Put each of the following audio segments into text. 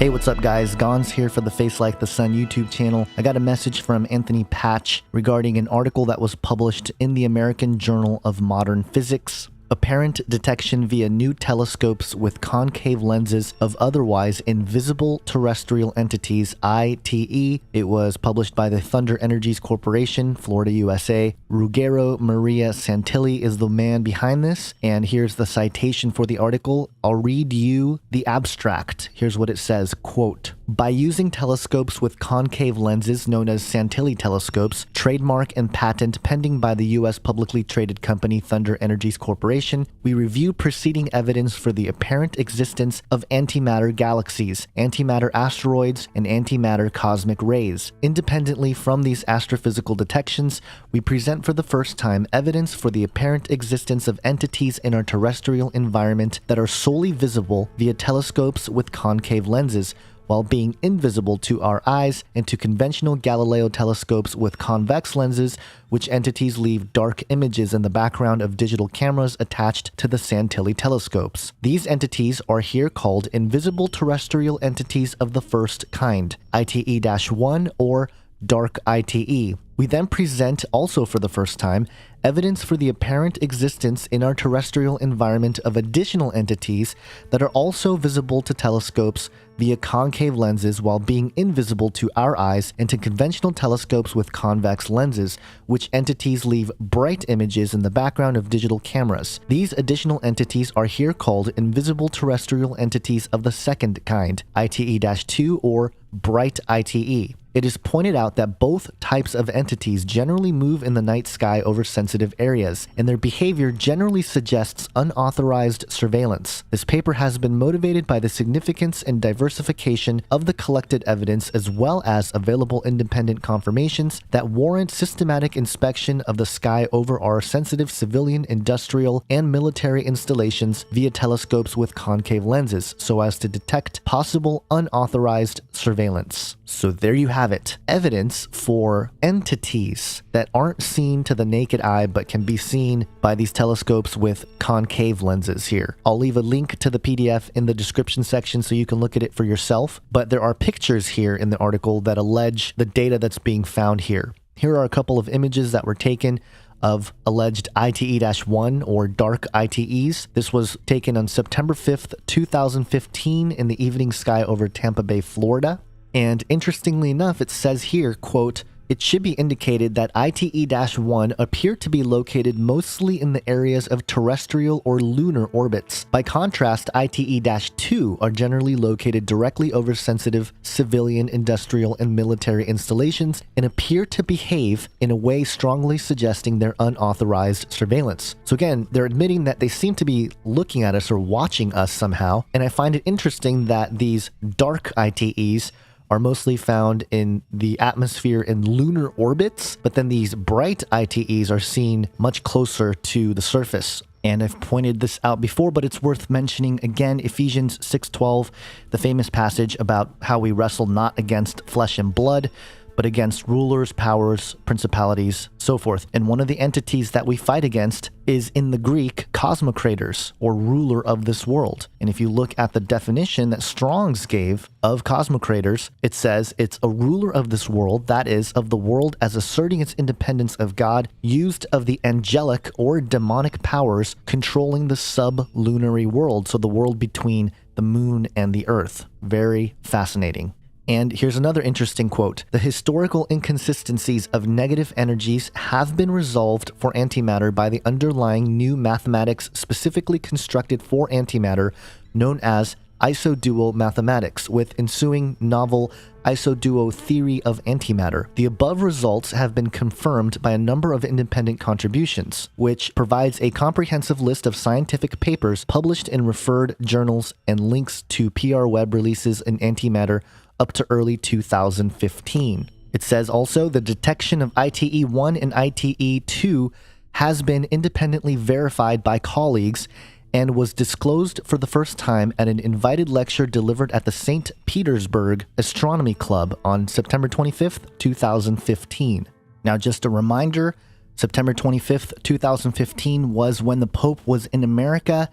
Hey, what's up guys? Gons here for the Face Like the Sun YouTube channel. I got a message from Anthony Patch regarding an article that was published in the American Journal of Modern Physics. Apparent detection via new telescopes with concave lenses of otherwise invisible terrestrial entities, ITE. It was published by the Thunder Energies Corporation, Florida, USA. Ruggero Maria Santilli is the man behind this, and here's the citation for the article. I'll read you the abstract. Here's what it says, quote, "By using telescopes with concave lenses known as Santilli telescopes, trademark and patent pending by the U.S. publicly traded company Thunder Energies Corporation, we review preceding evidence for the apparent existence of antimatter galaxies, antimatter asteroids, and antimatter cosmic rays. Independently from these astrophysical detections, we present for the first time evidence for the apparent existence of entities in our terrestrial environment that are solely visible via telescopes with concave lenses, while being invisible to our eyes and to conventional Galileo telescopes with convex lenses, which entities leave dark images in the background of digital cameras attached to the Santilli telescopes. These entities are here called invisible terrestrial entities of the first kind, ITE-1 or dark ITE. We then present, also for the first time, evidence for the apparent existence in our terrestrial environment of additional entities that are also visible to telescopes via concave lenses while being invisible to our eyes and to conventional telescopes with convex lenses, which entities leave bright images in the background of digital cameras. These additional entities are here called invisible terrestrial entities of the second kind, ITE-2 or bright ITE. It is pointed out that both types of entities generally move in the night sky over sensitive areas, and their behavior generally suggests unauthorized surveillance. This paper has been motivated by the significance and diversification of the collected evidence as well as available independent confirmations that warrant systematic inspection of the sky over our sensitive civilian, industrial, and military installations via telescopes with concave lenses so as to detect possible unauthorized surveillance." So there you have it. Evidence for entities that aren't seen to the naked eye but can be seen by these telescopes with concave lenses here. I'll leave a link to the PDF in the description section so you can look at it for yourself, but there are pictures here in the article that allege the data that's being found here. Here are a couple of images that were taken of alleged ITE-1 or dark ITEs. This was taken on September 5th, 2015 in the evening sky over Tampa Bay, Florida. And interestingly enough, it says here, quote, "It should be indicated that ITE-1 appear to be located mostly in the areas of terrestrial or lunar orbits. By contrast, ITE-2 are generally located directly over sensitive civilian, industrial, and military installations and appear to behave in a way strongly suggesting their unauthorized surveillance." So again, they're admitting that they seem to be looking at us or watching us somehow, and I find it interesting that these dark ITEs are mostly found in the atmosphere in lunar orbits, but then these bright ITEs are seen much closer to the surface. And I've pointed this out before, but it's worth mentioning again, Ephesians 6:12, the famous passage about how we wrestle not against flesh and blood, but against rulers, powers, principalities, so forth. And one of the entities that we fight against is in the Greek, cosmocrators, or ruler of this world. And if you look at the definition that Strong's gave of cosmocrators, it says it's a ruler of this world, that is, of the world as asserting its independence of God, used of the angelic or demonic powers controlling the sublunary world, so the world between the moon and the earth. Very fascinating. And here's another interesting quote. "The historical inconsistencies of negative energies have been resolved for antimatter by the underlying new mathematics specifically constructed for antimatter, known as isodual mathematics, with ensuing novel isoduo theory of antimatter. The above results have been confirmed by a number of independent contributions, which provides a comprehensive list of scientific papers published in referred journals and links to PR web releases in antimatter up to early 2015. It says also the detection of ITE-1 and ITE-2 has been independently verified by colleagues and was disclosed for the first time at an invited lecture delivered at the St. Petersburg Astronomy Club on September 25th, 2015. Now, just a reminder, September 25th, 2015 was when the Pope was in America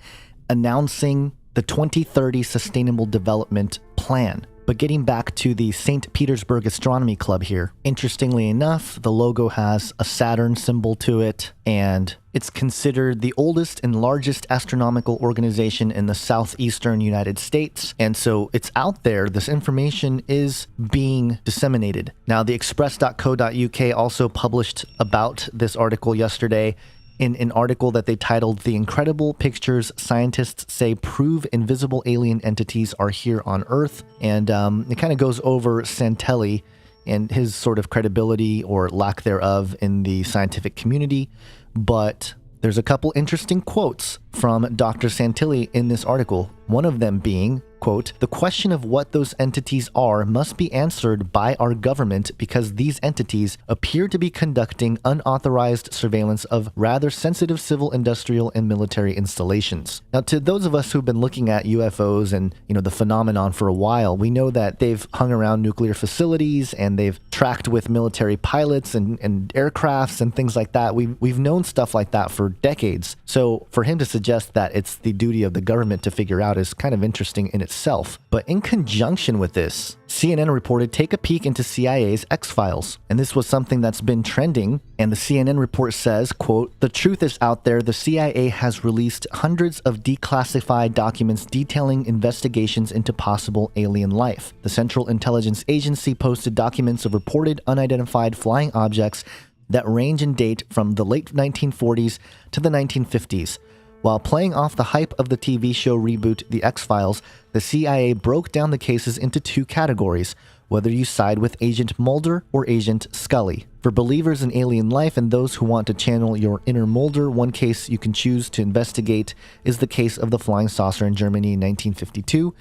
announcing the 2030 Sustainable Development Plan. But getting back to the St. Petersburg Astronomy Club here, interestingly enough, the logo has a Saturn symbol to it, and it's considered the oldest and largest astronomical organization in the southeastern United States. And so it's out there. This information is being disseminated. Now, the express.co.uk also published about this article yesterday in an article that they titled "The Incredible Pictures Scientists Say Prove Invisible Alien Entities Are Here on Earth." And it kind of goes over Santelli and his sort of credibility or lack thereof in the scientific community. But there's a couple interesting quotes from Dr. Santilli in this article. One of them being, quote, "The question of what those entities are must be answered by our government because these entities appear to be conducting unauthorized surveillance of rather sensitive civil, industrial, and military installations." Now, to those of us who've been looking at UFOs and, the phenomenon for a while, we know that they've hung around nuclear facilities and they've tracked with military pilots and aircrafts and things like that. We've known stuff like that for decades. So for him to suggest that it's the duty of the government to figure out is kind of interesting in itself. But in conjunction with this, CNN reported, "Take a peek into CIA's X-Files." And this was something that's been trending. And the CNN report says, quote, "The truth is out there. The CIA has released hundreds of declassified documents detailing investigations into possible alien life. The Central Intelligence Agency posted documents of reported unidentified flying objects that range in date from the late 1940s to the 1950s. While playing off the hype of the TV show reboot The X-Files, the CIA broke down the cases into two categories, whether you side with Agent Mulder or Agent Scully. For believers in alien life and those who want to channel your inner Mulder, one case you can choose to investigate is the case of the flying saucer in Germany in 1952,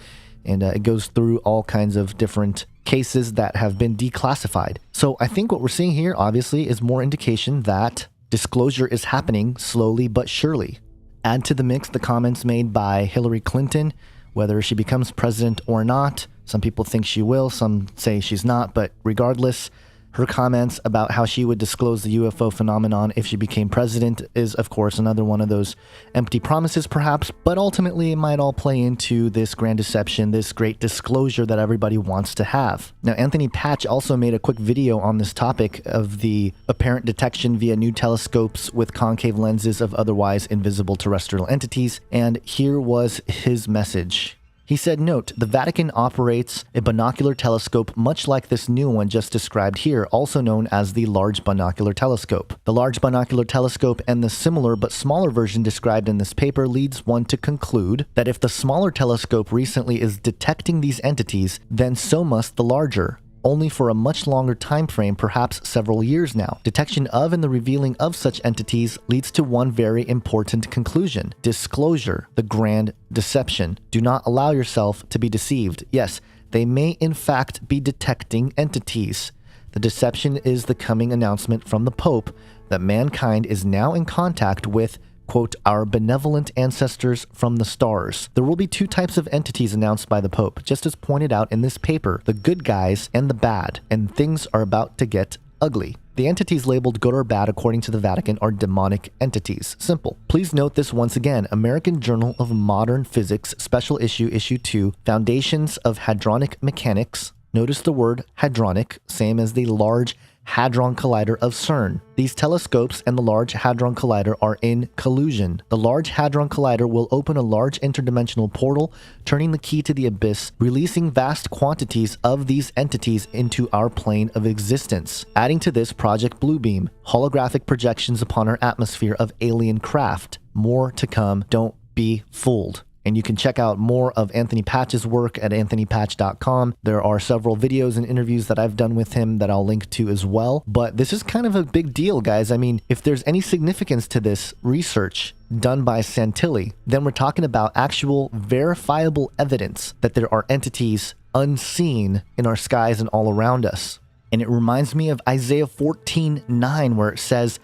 and it goes through all kinds of different cases that have been declassified. So I think what we're seeing here, obviously, is more indication that disclosure is happening slowly but surely. Add to the mix the comments made by Hillary Clinton, whether she becomes president or not. Some people think she will, some say she's not, but regardless, her comments about how she would disclose the UFO phenomenon if she became president is, of course, another one of those empty promises, perhaps, but ultimately it might all play into this grand deception, this great disclosure that everybody wants to have. Now, Anthony Patch also made a quick video on this topic of the apparent detection via new telescopes with concave lenses of otherwise invisible terrestrial entities, and here was his message. He said, note, the Vatican operates a binocular telescope much like this new one just described here, also known as the Large Binocular Telescope. The Large Binocular Telescope and the similar but smaller version described in this paper leads one to conclude that if the smaller telescope recently is detecting these entities, then so must the larger. Only for a much longer time frame, perhaps several years now. Detection of and the revealing of such entities leads to one very important conclusion. Disclosure, the grand deception. Do not allow yourself to be deceived. Yes, they may in fact be detecting entities. The deception is the coming announcement from the Pope that mankind is now in contact with, quote, our benevolent ancestors from the stars. There will be two types of entities announced by the Pope, just as pointed out in this paper, the good guys and the bad, and things are about to get ugly. The entities labeled good or bad according to the Vatican are demonic entities. Simple. Please note this once again, American Journal of Modern Physics, Special Issue, Issue 2, Foundations of Hadronic Mechanics. Notice the word hadronic, same as the Large Hadron Collider of CERN. These telescopes and the Large Hadron Collider are in collusion. The Large Hadron Collider will open a large interdimensional portal, turning the key to the abyss, releasing vast quantities of these entities into our plane of existence. Adding to this, Project Bluebeam, holographic projections upon our atmosphere of alien craft. More to come. Don't be fooled. And you can check out more of Anthony Patch's work at anthonypatch.com. There are several videos and interviews that I've done with him that I'll link to as well. But this is kind of a big deal, guys. I mean, if there's any significance to this research done by Santilli, then we're talking about actual verifiable evidence that there are entities unseen in our skies and all around us. And it reminds me of Isaiah 14:9, where it says,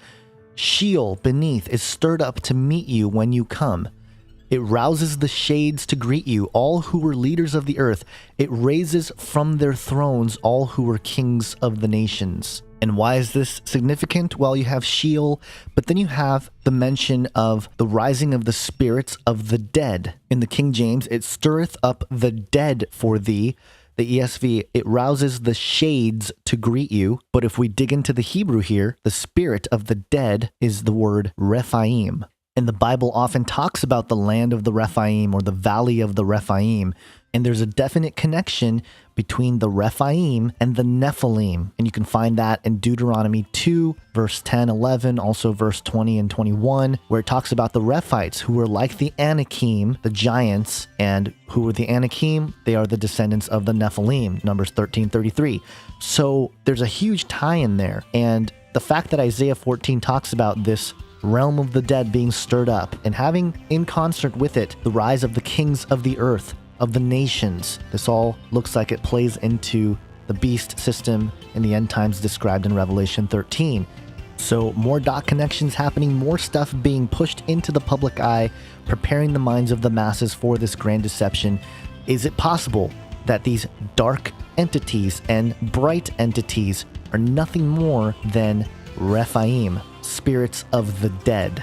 Sheol beneath is stirred up to meet you when you come. It rouses the shades to greet you, all who were leaders of the earth. It raises from their thrones all who were kings of the nations. And why is this significant? Well, you have Sheol, but then you have the mention of the rising of the spirits of the dead. In the King James, it stirreth up the dead for thee, the ESV, it rouses the shades to greet you. But if we dig into the Hebrew here, the spirit of the dead is the word REPHAIMm. And the Bible often talks about the land of the Rephaim or the valley of the Rephaim. And there's a definite connection between the Rephaim and the Nephilim. And you can find that in Deuteronomy 2, verse 10, 11, also verse 20 and 21, where it talks about the Rephites, who were like the Anakim, the giants. And who were the Anakim? They are the descendants of the Nephilim, Numbers 13:33. So there's a huge tie in there. And the fact that Isaiah 14 talks about this realm of the dead being stirred up and having in concert with it the rise of the kings of the earth, of the nations. This all looks like it plays into the beast system in the end times described in Revelation 13. So more dot connections happening, more stuff being pushed into the public eye, preparing the minds of the masses for this grand deception. Is it possible that these dark entities and bright entities are nothing more than Rephaim, spirits of the dead?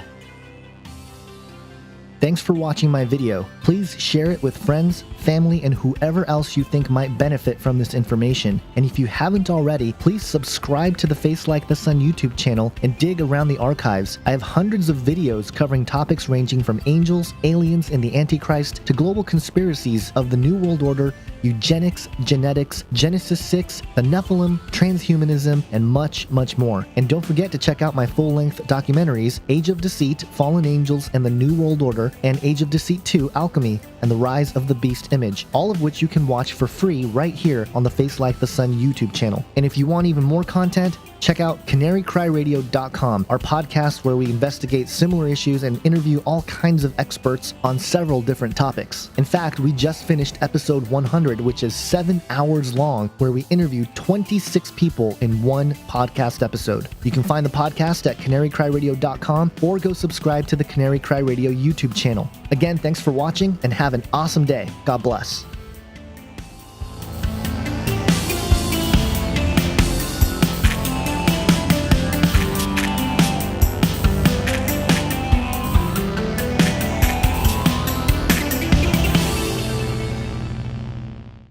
Thanks for watching my video. Please share it with friends, family, and whoever else you think might benefit from this information. And if you haven't already, please subscribe to the Face Like the Sun YouTube channel and dig around the archives. I have hundreds of videos covering topics ranging from angels, aliens, and the Antichrist to global conspiracies of the New World Order, eugenics, genetics, Genesis 6, the Nephilim, transhumanism, and much, much more. And don't forget to check out my full-length documentaries, Age of Deceit, Fallen Angels, and the New World Order, and Age of Deceit 2, Alchemy, and the Rise of the Beast Image, all of which you can watch for free right here on the Face Like the Sun YouTube channel. And if you want even more content, check out canarycryradio.com, our podcast where we investigate similar issues and interview all kinds of experts on several different topics. In fact, we just finished episode 100, which is 7 hours long, where we interviewed 26 people in one podcast episode. You can find the podcast at canarycryradio.com or go subscribe to the Canary Cry Radio YouTube channel. Again, thanks for watching and have an awesome day. God bless.